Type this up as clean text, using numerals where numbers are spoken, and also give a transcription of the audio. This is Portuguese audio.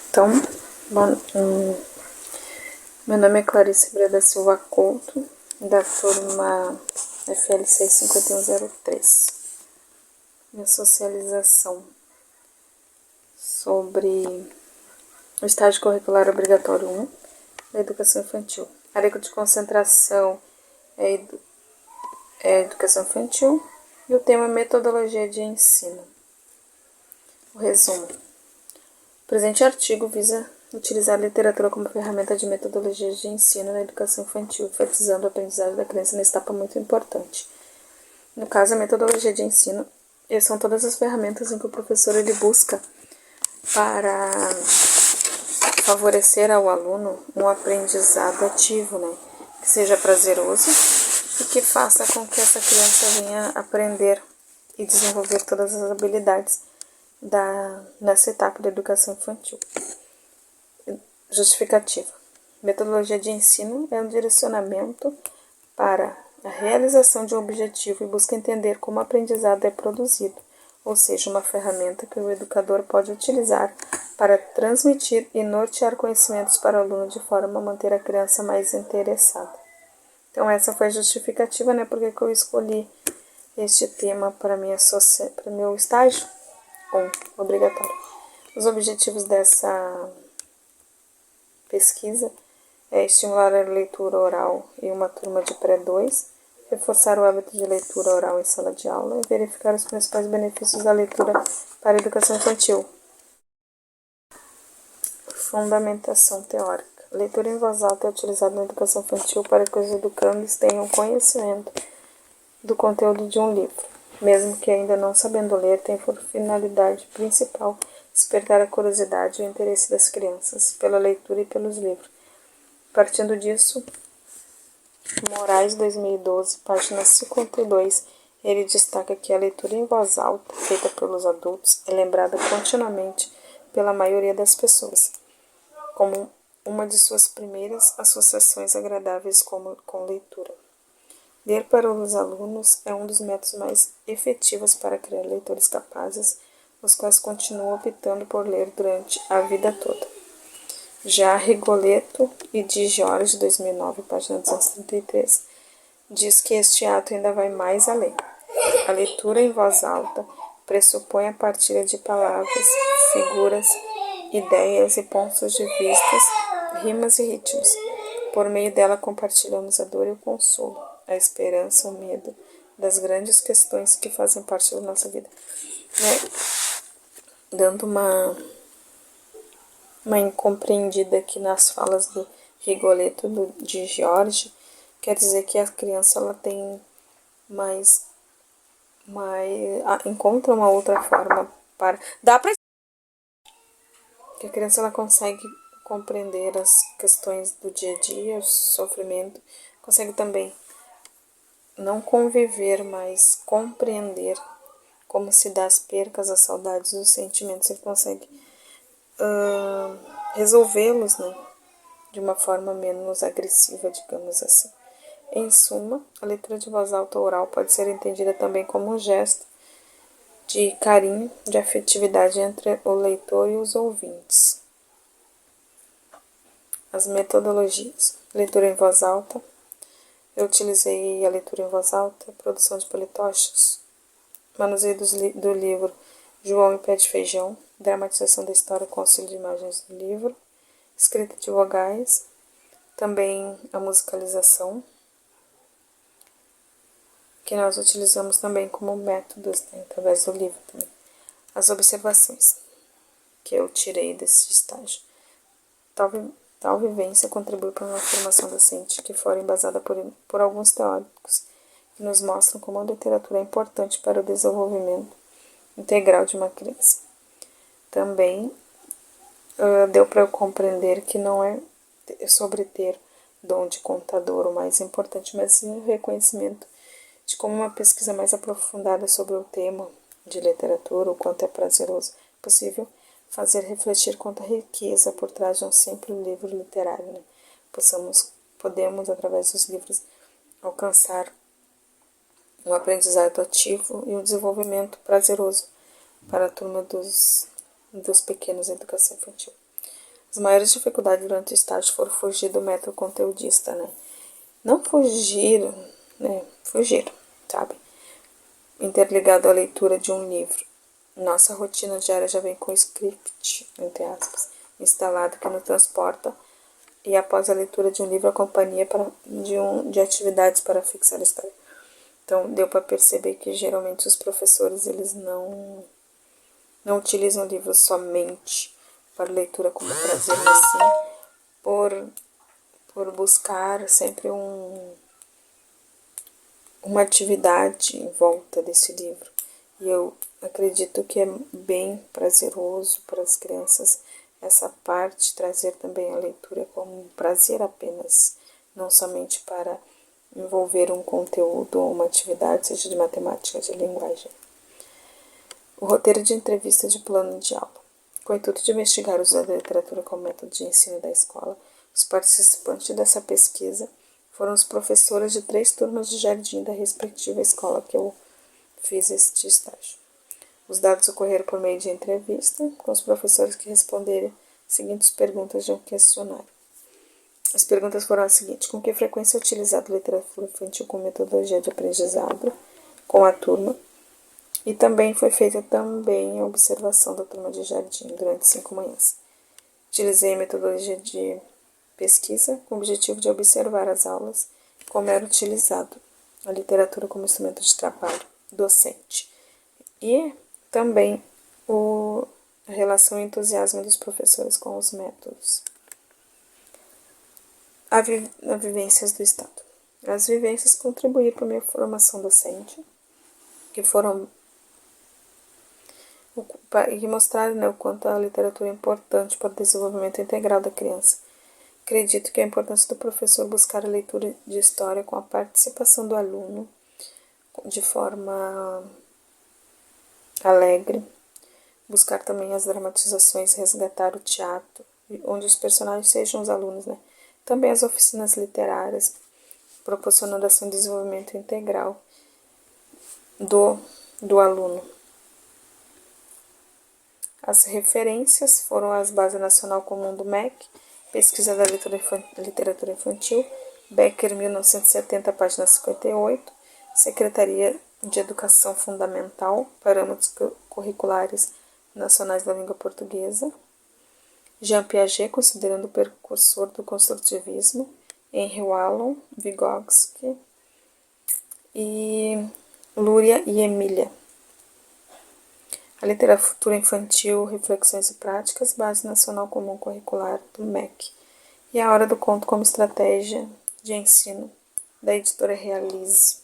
Então, meu nome é Clarice Breda Silva Couto, da turma FLC 5103. Minha socialização sobre o estágio curricular obrigatório 1 da educação infantil. A área de concentração é educação infantil e o tema é metodologia de ensino. O resumo. O presente artigo visa utilizar a literatura como ferramenta de metodologia de ensino na educação infantil, enfatizando a aprendizagem da criança nessa etapa muito importante. No caso, a metodologia de ensino são todas as ferramentas em que o professor ele busca para favorecer ao aluno um aprendizado ativo, né? Que seja prazeroso e que faça com que essa criança venha aprender e desenvolver todas as habilidades nessa etapa da educação infantil. Justificativa. Metodologia de ensino é um direcionamento para a realização de um objetivo e busca entender como o aprendizado é produzido, ou seja, uma ferramenta que o educador pode utilizar para transmitir e nortear conhecimentos para o aluno de forma a manter a criança mais interessada. Então essa foi a justificativa, né, porque eu escolhi este tema para meu estágio obrigatório. Os objetivos dessa pesquisa é estimular a leitura oral em uma turma de pré-2, reforçar o hábito de leitura oral em sala de aula e verificar os principais benefícios da leitura para a educação infantil. Fundamentação teórica. A leitura em voz alta é utilizada na educação infantil para que os educandos tenham conhecimento do conteúdo de um livro, mesmo que ainda não sabendo ler, tem por finalidade principal despertar a curiosidade e o interesse das crianças pela leitura e pelos livros. Partindo disso, Moraes, 2012, página 52, ele destaca que a leitura em voz alta, feita pelos adultos, é lembrada continuamente pela maioria das pessoas, como uma de suas primeiras associações agradáveis com leitura. Ler para os alunos é um dos métodos mais efetivos para criar leitores capazes, os quais continuam optando por ler durante a vida toda. Já Rigoletto e Di Giorgi, 2009, página 233, diz que este ato ainda vai mais além. A leitura em voz alta pressupõe a partilha de palavras, figuras, ideias e pontos de vista, rimas e ritmos. Por meio dela compartilhamos a dor e o consolo, a esperança, o medo das grandes questões que fazem parte da nossa vida. Né? Dando uma incompreendida aqui nas falas do Rigoletto de Giorgi, quer dizer que a criança ela tem encontra uma outra forma para que a criança ela consegue compreender as questões do dia a dia, o sofrimento, consegue também não conviver, mas compreender como se dá as percas, as saudades, os sentimentos, ele consegue resolvê-los, né, de uma forma menos agressiva, digamos assim. Em suma, a leitura de voz alta oral pode ser entendida também como um gesto de carinho, de afetividade entre o leitor e os ouvintes. As metodologias. Leitura em voz alta. Eu utilizei a leitura em voz alta, produção de politochos, manuseio do livro João e Pé de Feijão, dramatização da história com auxílio de imagens do livro, escrita de vogais, também a musicalização, que nós utilizamos também como métodos, né, através do livro também. As observações que eu tirei desse estágio. Tal vivência contribui para uma formação docente que fora embasada por alguns teóricos que nos mostram como a literatura é importante para o desenvolvimento integral de uma criança. Também deu para eu compreender que não é sobre ter dom de contador o mais importante, mas sim o reconhecimento de como uma pesquisa mais aprofundada sobre o tema de literatura, o quanto é prazeroso possível fazer refletir quanto a riqueza por trás de um simples livro literário. Né? Podemos, através dos livros, alcançar um aprendizado ativo e um desenvolvimento prazeroso para a turma dos pequenos em educação infantil. As maiores dificuldades durante o estágio foram fugir do método conteudista, né? Não fugiram, né? Fugiram, sabe? Interligado à leitura de um livro. Nossa rotina diária já vem com o script, entre aspas, instalado que nos transporta e após a leitura de um livro a companhia de atividades para fixar a história. Então deu para perceber que geralmente os professores eles não utilizam o livro somente para leitura como prazer, mas sim por buscar sempre uma atividade em volta desse livro. E eu acredito que é bem prazeroso para as crianças essa parte, trazer também a leitura como um prazer apenas, não somente para envolver um conteúdo ou uma atividade, seja de matemática, de linguagem. O roteiro de entrevista de plano de aula. Com o intuito de investigar o uso da literatura como método de ensino da escola, os participantes dessa pesquisa foram os professores de 3 turmas de jardim da respectiva escola que eu fiz este estágio. Os dados ocorreram por meio de entrevista com os professores que responderam as seguintes perguntas de um questionário. As perguntas foram as seguintes: com que frequência é utilizada a literatura infantil como metodologia de aprendizado com a turma? E também foi feita a observação da turma de jardim durante 5 manhãs. Utilizei a metodologia de pesquisa com o objetivo de observar as aulas, como era utilizado a literatura como instrumento de trabalho docente. E também a relação e entusiasmo dos professores com os métodos. As vivências do Estado. As vivências contribuíram para a minha formação docente, que mostraram, né, o quanto a literatura é importante para o desenvolvimento integral da criança. Acredito que a importância do professor buscar a leitura de história com a participação do aluno de forma alegre, buscar também as dramatizações, resgatar o teatro, onde os personagens sejam os alunos, né? Também as oficinas literárias, proporcionando assim um desenvolvimento integral do aluno. As referências foram as Base Nacional Comum do MEC, Pesquisa da Literatura Infantil, Becker, 1970, página 58, Secretaria de Educação Fundamental, Parâmetros Curriculares Nacionais da Língua Portuguesa, Jean Piaget, considerando o precursor do construtivismo, Henry Wallon, Vygotsky e Luria e Emília. A literatura infantil, reflexões e práticas, Base Nacional Comum Curricular do MEC. E a Hora do Conto como estratégia de ensino, da editora Realize.